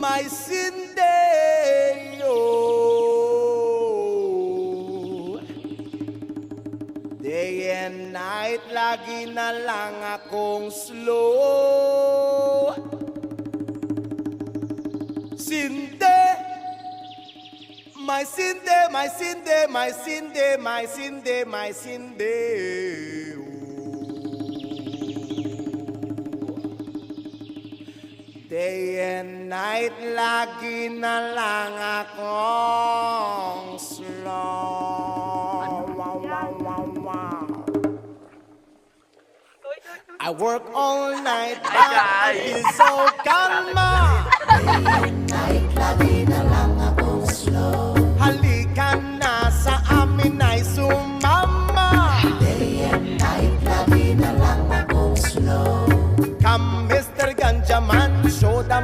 my Cindy, oh. Day and night, lagi na lang akong slow. Cindy, my Cindy, my Cindy, my Cindy, my Cindy, my Cindy, oh. Day and night, lagi na lang akong slow. Wow, wow, wow, wow. I work all night, but I feel so calma. Day and night, lagi na lang akong slow. Halika na sa amin ay sumama. Day and night, lagi na lang akong slow. Come, Mr. Ganjaman, show the